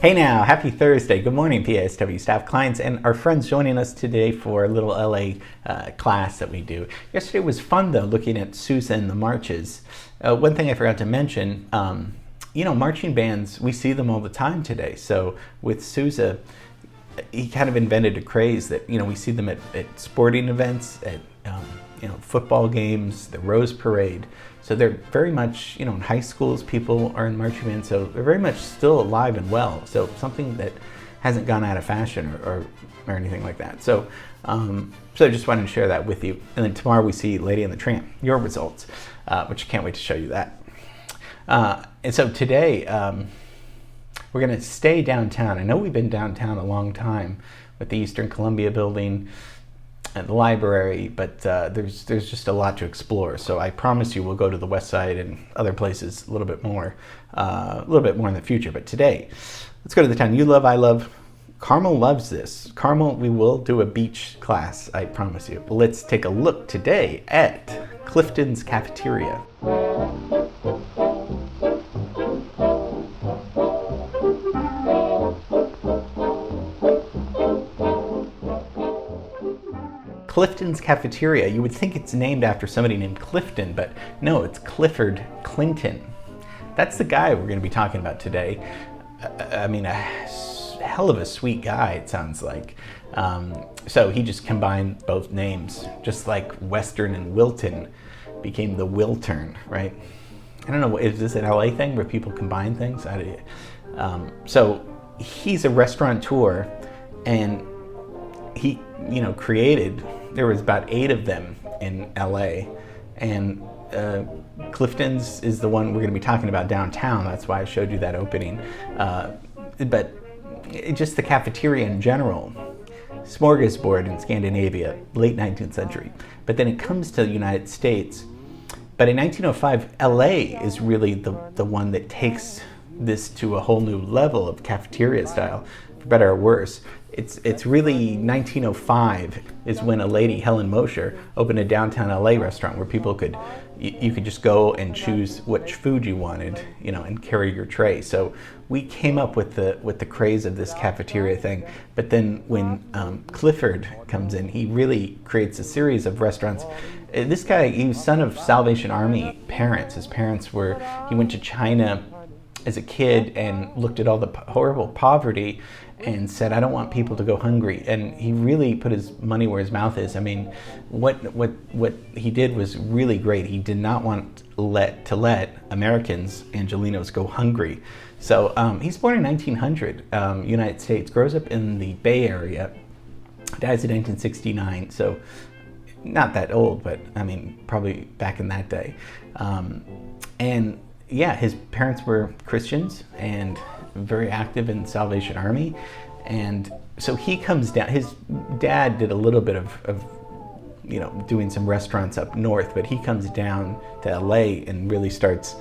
Hey now, happy Thursday. Good morning, PASW staff, clients, and our friends joining us today for a little LA class that we do. Yesterday was fun though, looking at Sousa and the marches. One thing I forgot to mention, marching bands, we see them all the time today. So with Sousa, he kind of invented a craze that, we see them at sporting events, at football games, the Rose Parade. So they're very much, in high schools, people are in marching bands, so they're very much still alive and well. So something that hasn't gone out of fashion or anything like that. So I just wanted to share that with you. And then tomorrow we see Lady and the Tramp, your results, which I can't wait to show you that. And so today, we're going to stay downtown. I know we've been downtown a long time with the Eastern Columbia building and the library, but there's just a lot to explore. So I promise you we'll go to the west side and other places a little bit more in the future. But today, let's go to the town you love, I love. Carmel loves this. Carmel, we will do a beach class, I promise you. Let's take a look today at Clifton's cafeteria. Clifton's Cafeteria. You would think it's named after somebody named Clifton, but no, it's Clifford Clinton. That's the guy we're going to be talking about today. A hell of a sweet guy, it sounds like. So he just combined both names, just like Western and Wilton became the Wiltern, right? I don't know, is this an LA thing where people combine things? So he's a restaurateur, and he, created, there was about 8 of them in LA, and Clifton's is the one we're going to be talking about downtown. That's why I showed you that opening. But just the cafeteria in general, smorgasbord in Scandinavia, late 19th century. But then it comes to the United States. But in 1905, LA is really the one that takes this to a whole new level of cafeteria style, for better or worse. It's really 1905 is when a lady, Helen Mosher, opened a downtown LA restaurant where people could just go and choose which food you wanted, and carry your tray. So we came up with the craze of this cafeteria thing. But then when Clifford comes in, he really creates a series of restaurants. This guy, he was son of Salvation Army parents. His parents he went to China as a kid and looked at all the horrible poverty and said, I don't want people to go hungry. And he really put his money where his mouth is. I mean, what he did was really great. He did not want to let Americans, Angelenos, go hungry. So he's born in 1900, United States, grows up in the Bay Area, dies in 1969. So not that old, but probably back in that day. And yeah, his parents were Christians and very active in Salvation Army. And so he comes down, his dad did a little bit of doing some restaurants up north, but he comes down to LA and really starts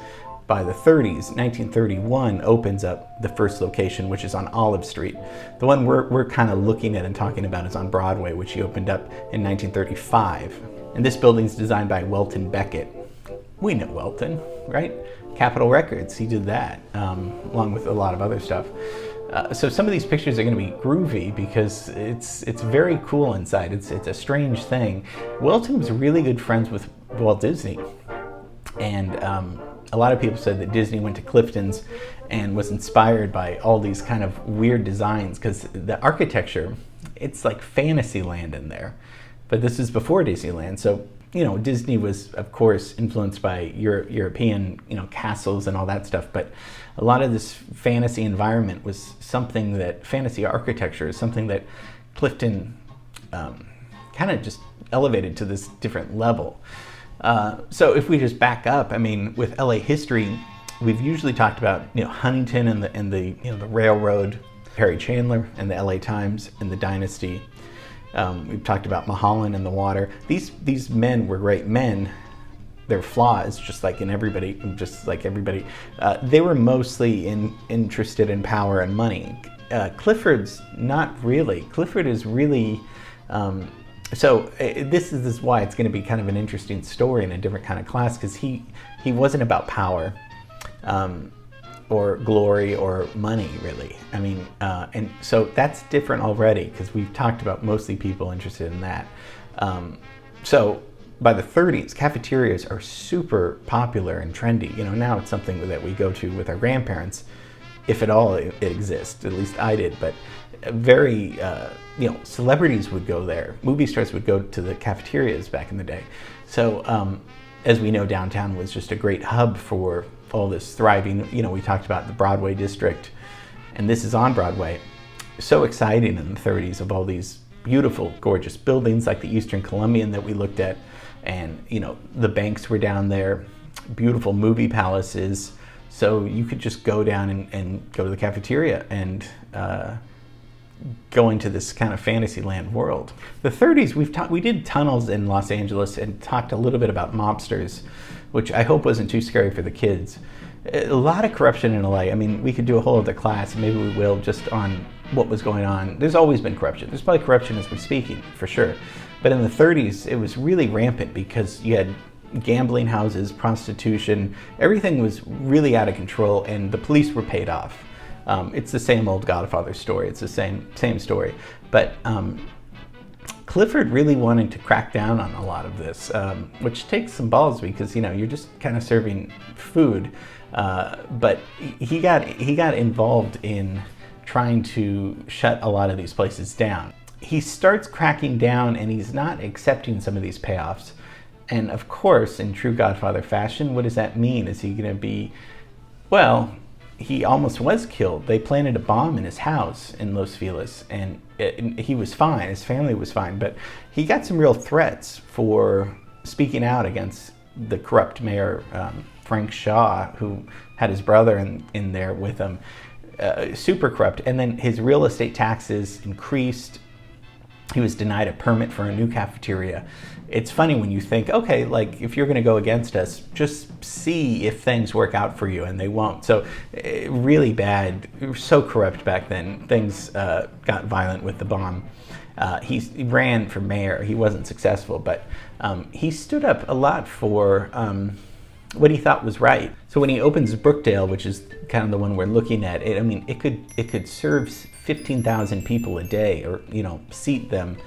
by the 30s. 1931 opens up the first location, which is on Olive Street. The one we're kind of looking at and talking about is on Broadway, which he opened up in 1935. And this building's designed by Welton Beckett. We know Welton, right? Capitol Records, he did that, along with a lot of other stuff. So some of these pictures are going to be groovy because it's very cool inside. It's a strange thing. Welton was really good friends with Walt Disney, and a lot of people said that Disney went to Clifton's and was inspired by all these kind of weird designs because the architecture, it's like fantasy land in there. But this is before Disneyland, so Disney was, of course, influenced by European, castles and all that stuff. But a lot of this fantasy environment was something that, fantasy architecture is something that Clifton kind of just elevated to this different level. So if we just back up, with LA history, we've usually talked about, Huntington and the railroad, Perry Chandler and the LA Times and the Dynasty. We've talked about Mulholland and the water. These men were great men. Their flaws, just like everybody, they were mostly interested in power and money. Clifford's not really. Clifford is really. This is why it's going to be kind of an interesting story in a different kind of class, because he wasn't about power. or glory or money, really. I mean, and so that's different already, because we've talked about mostly people interested in that. So by the 30s, cafeterias are super popular and trendy. Now it's something that we go to with our grandparents, if at all it exists. At least I did. But very, celebrities would go there. Movie stars would go to the cafeterias back in the day. So as we know, downtown was just a great hub for all this thriving. We talked about the Broadway district, and this is on Broadway. So exciting in the 30s, of all these beautiful, gorgeous buildings like the Eastern Columbian that we looked at. And, the banks were down there, beautiful movie palaces. So you could just go down and go to the cafeteria and go into this kind of fantasyland world. The 30s, we did tunnels in Los Angeles and talked a little bit about mobsters, which I hope wasn't too scary for the kids. A lot of corruption in LA. I mean, we could do a whole other class, maybe we will, just on what was going on. There's always been corruption. There's probably corruption as we're speaking, for sure. But in the 30s, it was really rampant, because you had gambling houses, prostitution, everything was really out of control, and the police were paid off. It's the same old Godfather story. It's the same story. But Clifford really wanted to crack down on a lot of this, which takes some balls, because you're just kind of serving food. But he got involved in trying to shut a lot of these places down. He starts cracking down, and he's not accepting some of these payoffs. And of course, in true Godfather fashion, what does that mean? Is he going to be, well, he almost was killed. They planted a bomb in his house in Los Feliz, and he was fine. His family was fine, but he got some real threats for speaking out against the corrupt mayor, Frank Shaw, who had his brother in there with him. Super corrupt. And then his real estate taxes increased. He was denied a permit for a new cafeteria. It's funny when you think, okay, like, if you're going to go against us, just see if things work out for you, and they won't. So really bad. We were so corrupt back then. Things got violent with the bomb. He ran for mayor. He wasn't successful, but he stood up a lot for what he thought was right. So when he opens Brookdale, which is kind of the one we're looking at, it could serve 15,000 people a day, or seat them.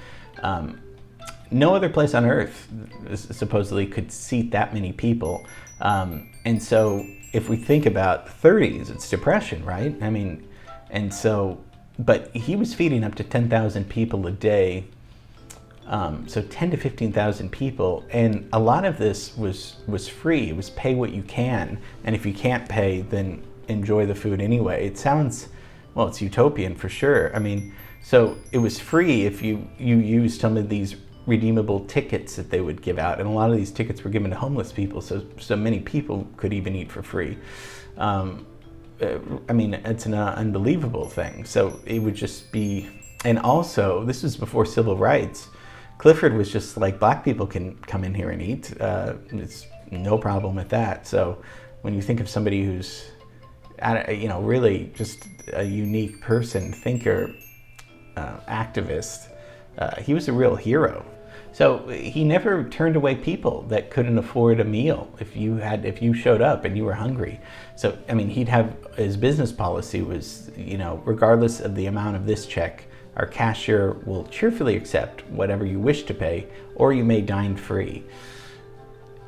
No other place on earth supposedly could seat that many people. And so if we think about the 30s, it's depression, right? I mean, and so, but he was feeding up to 10,000 people a day. So 10 to 15,000 people, and a lot of this was free. It was pay what you can, and if you can't pay, then enjoy the food anyway. It sounds, well, it's utopian for sure. I mean, so it was free if you used some of these redeemable tickets that they would give out, and a lot of these tickets were given to homeless people, so many people could even eat for free. I mean, it's an unbelievable thing. So it would just be, and also, this was before civil rights. Clifford was just like, black people can come in here and eat. It's no problem with that. So when you think of somebody who's, really just a unique person, thinker, activist, he was a real hero. So he never turned away people that couldn't afford a meal if you showed up and you were hungry. So, I mean, his business policy was, regardless of the amount of this check, our cashier will cheerfully accept whatever you wish to pay, or you may dine free.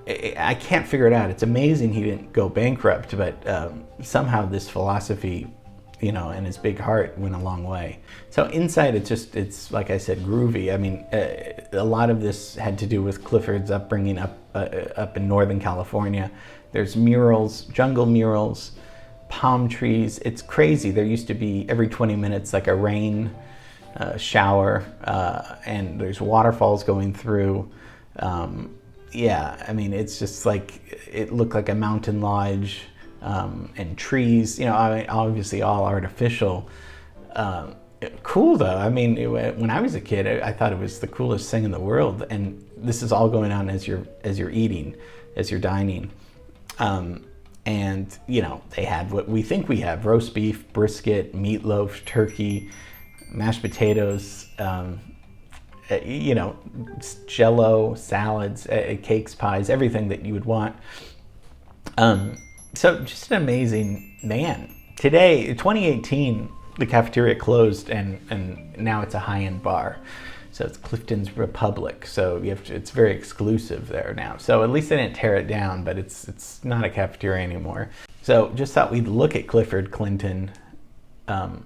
I can't figure it out. It's amazing he didn't go bankrupt, but somehow this philosophy, and his big heart went a long way. So inside, it's like I said, groovy. I mean, a lot of this had to do with Clifford's upbringing up in Northern California. There's murals, jungle murals, palm trees. It's crazy. There used to be every 20 minutes like a rain shower, and there's waterfalls going through. Yeah, I mean, it's just like, it looked like a mountain lodge, and trees, obviously all artificial. Cool though. I mean, when I was a kid, I thought it was the coolest thing in the world. And this is all going on as you're eating, as you're dining. And they had what we think we have: roast beef, brisket, meatloaf, turkey, mashed potatoes, Jello, salads, cakes, pies, everything that you would want. So just an amazing man. Today, 2018, the cafeteria closed, and now it's a high-end bar. So it's Clifton's Republic. So it's very exclusive there now. So at least they didn't tear it down, but it's not a cafeteria anymore. So just thought we'd look at Clifford Clinton.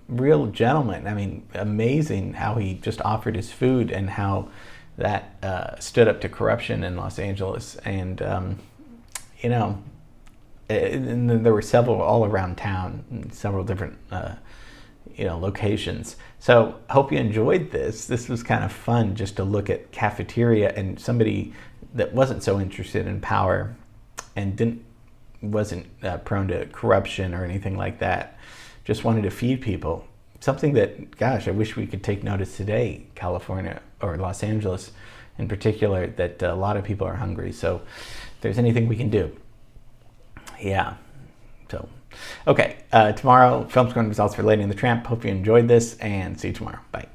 Real gentleman. I mean, amazing how he just offered his food and how that stood up to corruption in Los Angeles. And and then there were several all around town, several different locations. So hope you enjoyed this. This was kind of fun just to look at cafeteria and somebody that wasn't so interested in power and wasn't prone to corruption or anything like that. Just wanted to feed people. Something that, gosh, I wish we could take notice today, California or Los Angeles in particular, that a lot of people are hungry. So if there's anything we can do. Yeah. So, okay. Tomorrow, film scoring results for Lady and the Tramp. Hope you enjoyed this, and see you tomorrow. Bye.